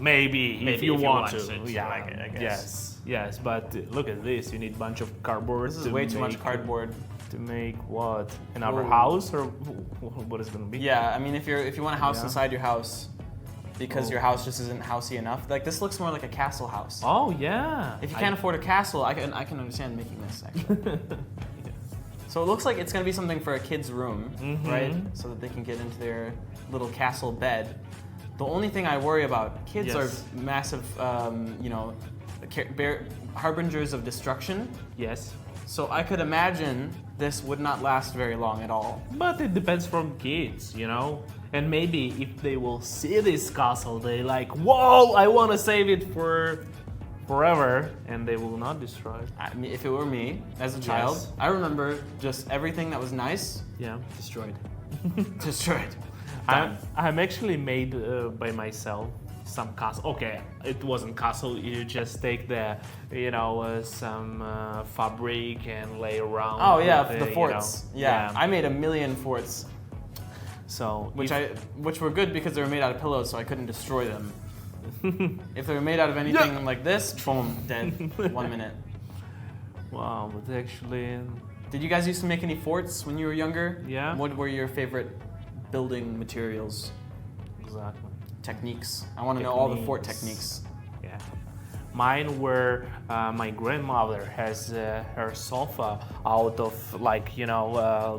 Maybe if you want to. Yeah, like it, I guess. Yes, but look at this. You need a bunch of cardboard. This is way too much cardboard. To make what? Another house, or what is it gonna be? Yeah, I mean, if you want a house inside your house, because your house just isn't housey enough. Like this looks more like a castle house. Oh yeah. If you can't afford a castle, I can understand making this actually. So it looks like it's gonna be something for a kid's room, right? So that they can get into their little castle bed. The only thing I worry about, kids are massive, harbingers of destruction. Yes. So I could imagine this would not last very long at all. But it depends from kids, you know? And maybe if they will see this castle, they like, whoa, I want to save it for forever, and they will not destroy it. I mean, if it were me, as a child, I remember just everything that was nice, destroyed. Destroyed. I'm actually made by myself some castle. Okay, it wasn't castle. You just take the, some fabric and lay around. Oh yeah, the forts. Yeah, I made 1,000,000 forts. So which were good because they were made out of pillows, so I couldn't destroy them. If they were made out of anything like this, boom, dead. 1 minute. Wow, but actually. Did you guys used to make any forts when you were younger? Yeah. What were your favorite building materials? Exactly. Techniques. I want to know all the fort techniques. Yeah. Mine were my grandmother has her sofa out of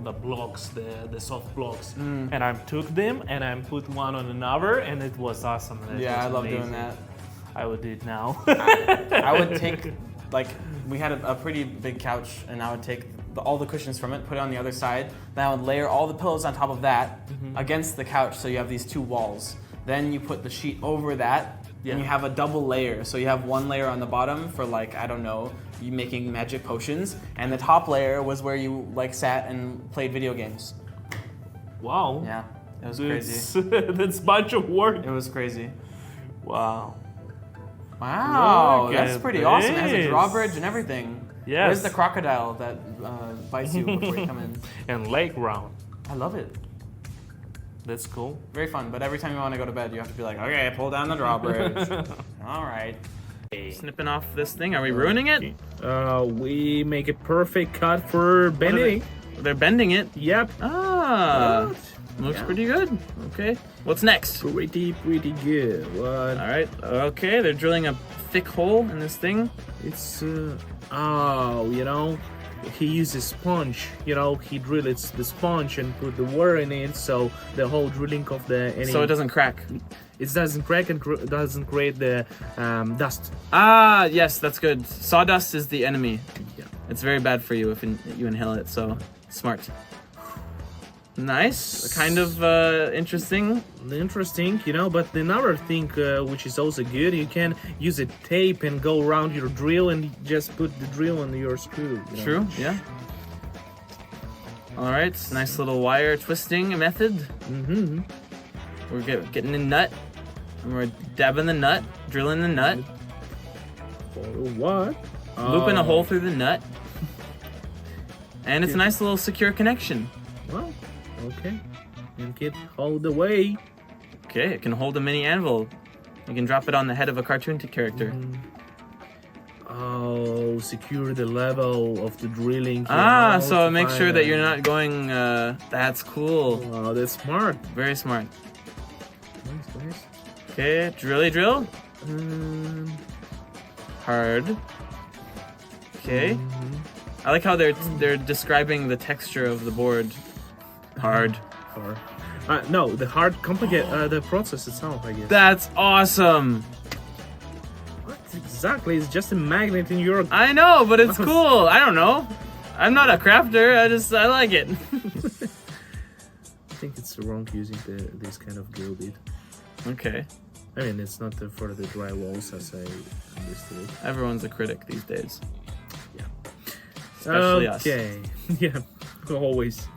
the blocks, the soft blocks, and I took them and I put one on another, and it was awesome. I love doing that. I would do it now. I would take we had a pretty big couch, and I would take all the cushions from it, put it on the other side. Then I would layer all the pillows on top of that against the couch, so you have these two walls. Then you put the sheet over that, and you have a double layer. So you have one layer on the bottom for you making magic potions, and the top layer was where you sat and played video games. Wow. Yeah, it was crazy. That's a bunch of work. It was crazy. Wow. Wow, that's pretty awesome. It has a drawbridge and everything. Yes. Where's the crocodile that bites you before you come in? And lake round. I love it. That's cool. Very fun, but every time you want to go to bed, you have to be like, okay, pull down the drawbridge. All right. Snipping off this thing. Are we ruining it? We make a perfect cut for bending. They're bending it? Yep. Ah. Looks pretty good. Okay. What's next? Pretty good. What? All right. Okay, they're drilling a thick hole in this thing. It's, he uses sponge, he drills the sponge and put the water in it, so the whole drilling of so it doesn't crack. It doesn't crack and doesn't create the dust. Ah, yes, that's good. Sawdust is the enemy. Yeah. It's very bad for you if you inhale it, so smart. Nice, kind of interesting. Interesting, but another thing which is also good, you can use a tape and go around your drill and just put the drill on your screw. True, yeah. All right, nice little wire twisting method. We're getting the nut, and we're dabbing the nut, drilling the nut. For what? Looping a hole through the nut. And it's a nice little secure connection. Well, okay. And it hold the way. Okay, it can hold a mini anvil. You can drop it on the head of a cartoon character. Oh, secure the level of the drilling. So make sure that you're not going, that's cool. Oh, that's smart. Very smart. Nice. Okay, drill. Hard. Okay. I like how they're describing the texture of the board. Hard. No, the hard complicate the process itself, I guess. That's awesome. What exactly? It's just a magnet in your. I know, but it's cool. I don't know. I'm not a crafter. I like it. I think it's wrong using this kind of glue bit. Okay. I mean, it's not for the dry walls, as I understood. Everyone's a critic these days. Yeah. Especially us. Okay. Yeah. Always.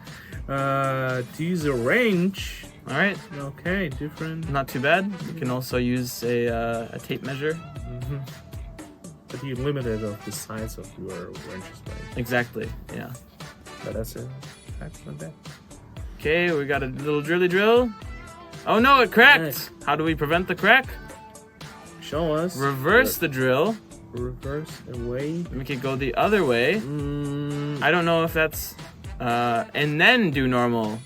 To use a wrench. All right. Okay, different. Not too bad. You can also use a tape measure. But you're limited of the size of your wrenches, right? Exactly. Yeah. But that's it. Not bad. Okay, we got a little drilly drill. Oh no, it cracked. How do we prevent the crack? Show us. Reverse the drill. Reverse away. Make it go the other way. I don't know if that's... and then do normal.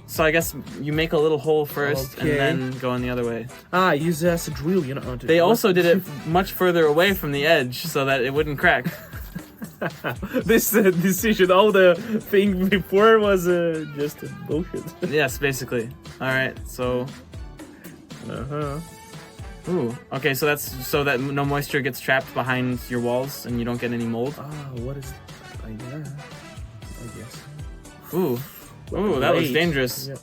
So I guess you make a little hole first and then go in the other way. Ah, use it as a drill, you know. They also did it much further away from the edge so that it wouldn't crack. This decision, all the thing before was just bullshit. Yes, basically. All right, so. Ooh. Okay, so that's so that no moisture gets trapped behind your walls and you don't get any mold. Ah, what is? Yeah, I guess. Ooh. Ooh, that looks dangerous. Yeah.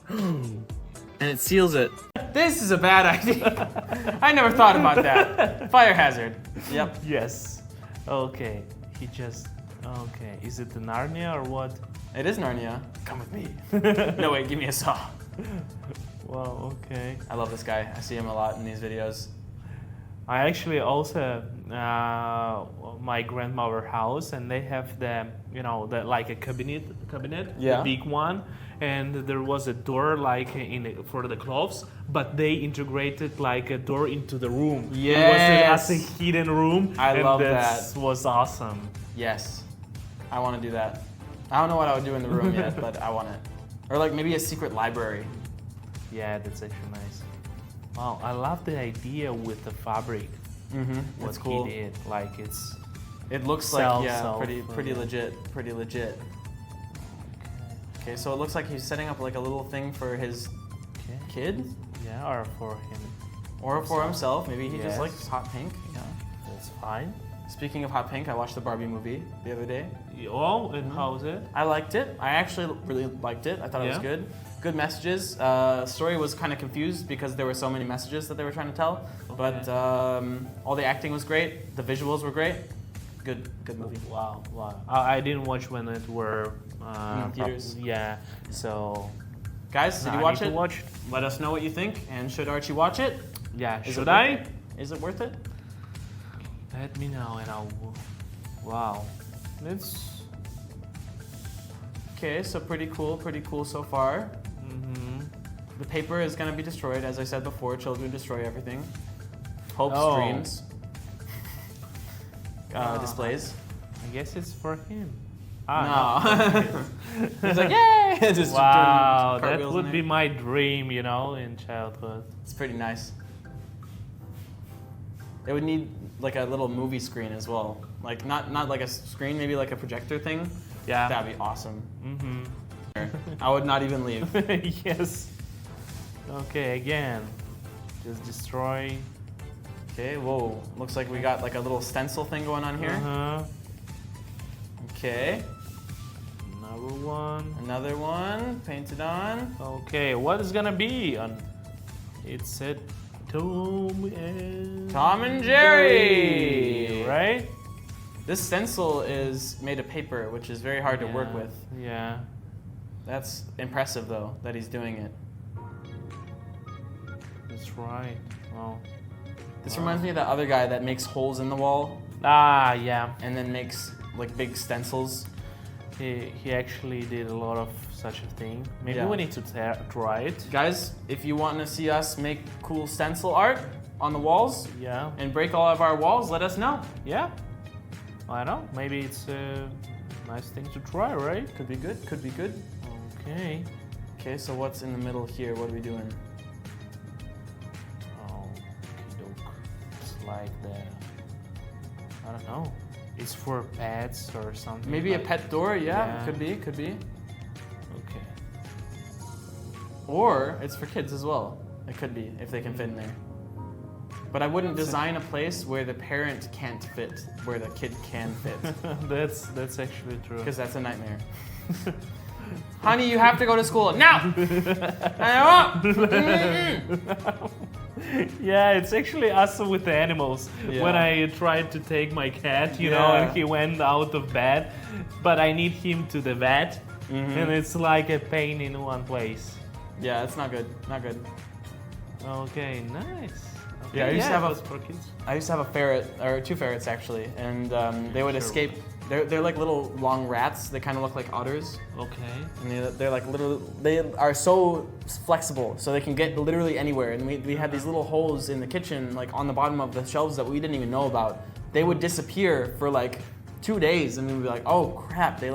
And it seals it. This is a bad idea. I never thought about that. Fire hazard. Yep. Yes. Okay. He just. Okay. Is it the Narnia or what? It is Narnia. Come with me. No, wait, give me a saw. Wow. Okay. I love this guy. I see him a lot in these videos. I actually also my grandmother house, and they have the like a cabinet, Yeah. the big one, and there was a door like for the clothes, but they integrated like a door into the room. Yes. It was as a hidden room. I love that. Was awesome. Yes, I want to do that. I don't know what I would do in the room yet, but I want it. Or like maybe a secret library. Yeah, that's actually nice. Wow, I love the idea with the fabric. That's cool. He did. Like it's. It looks Self, like self, pretty legit. Okay, so it looks like he's setting up like a little thing for his kid, Yeah, or for him. or for himself. Maybe he just Yes. likes hot pink. Yeah. That's fine. Speaking of hot pink, I watched the Barbie movie the other day. Oh, and how's it? I liked it. I actually really liked it. I thought it was Yeah? good. Good messages. Story was kind of confused because there were so many messages that they were trying to tell. But all the acting was great. The visuals were great. Good movie. Wow. I didn't watch when it were In theaters. Yeah. So. Guys, did I you watch need it? to watch. Let us know what you think. And should Archie watch it? Yeah. Is Should it worth I? it? Is it worth it? Let me know, and I'll. Wow. It's. Okay, so pretty cool so far. The paper is going to be destroyed, as I said before. Children destroy everything. Hopes, dreams, displays. I guess it's for him. No. He's like, yay! Just Wow, doing that cartwheels in would there. be my dream, in childhood. It's pretty nice. It would need like a little movie screen as well. Like not like a screen, maybe like a projector thing. Yeah. That'd be awesome. I would not even leave. Yes. Okay, again. Just destroy. Okay, whoa. Looks like we got like a little stencil thing going on here. Okay. Another one. Another one painted on. Okay, what is gonna be on? It said Tom and Jerry, right? This stencil is made of paper, which is very hard to work with. Yeah. That's impressive though, that he's doing it. That's right. Oh. This reminds me of that other guy that makes holes in the wall Ah, yeah. and then makes like big stencils. He actually did a lot of such a thing. Maybe Yeah. we need to try it. Guys, if you want to see us make cool stencil art on the walls Yeah. and break all of our walls, let us know. Yeah. I don't know. Maybe it's a nice thing to try, right? Could be good, could be good. Okay. Okay, so what's in the middle here? What are we doing? Oh, look. It's like the. I don't know. It's for pets or something. Maybe a like- pet door, yeah, Yeah. could be. Okay. Or it's for kids as well. It could be, if they can fit in there. But I wouldn't design a place where the parent can't fit, where the kid can fit, That's actually true. because that's a nightmare. Honey, you have to go to school now. I won't. Yeah, it's actually us with the animals. Yeah. When I tried to take my cat, you know, Yeah. and he went out of bed, but I need him to the vet, and it's like a pain in one place. Yeah, it's not good. Not good. Okay, nice. Yeah, I Okay, used to have it a- was for kids. I used to have a ferret, or two ferrets actually, and they would Sure. escape They're like little long rats. They kind of look like otters. Okay. And they're like literally, they are so flexible, so they can get literally anywhere. And we had these little holes in the kitchen, like on the bottom of the shelves that we didn't even know about. They would disappear for like 2 days, and we'd be like, oh crap, they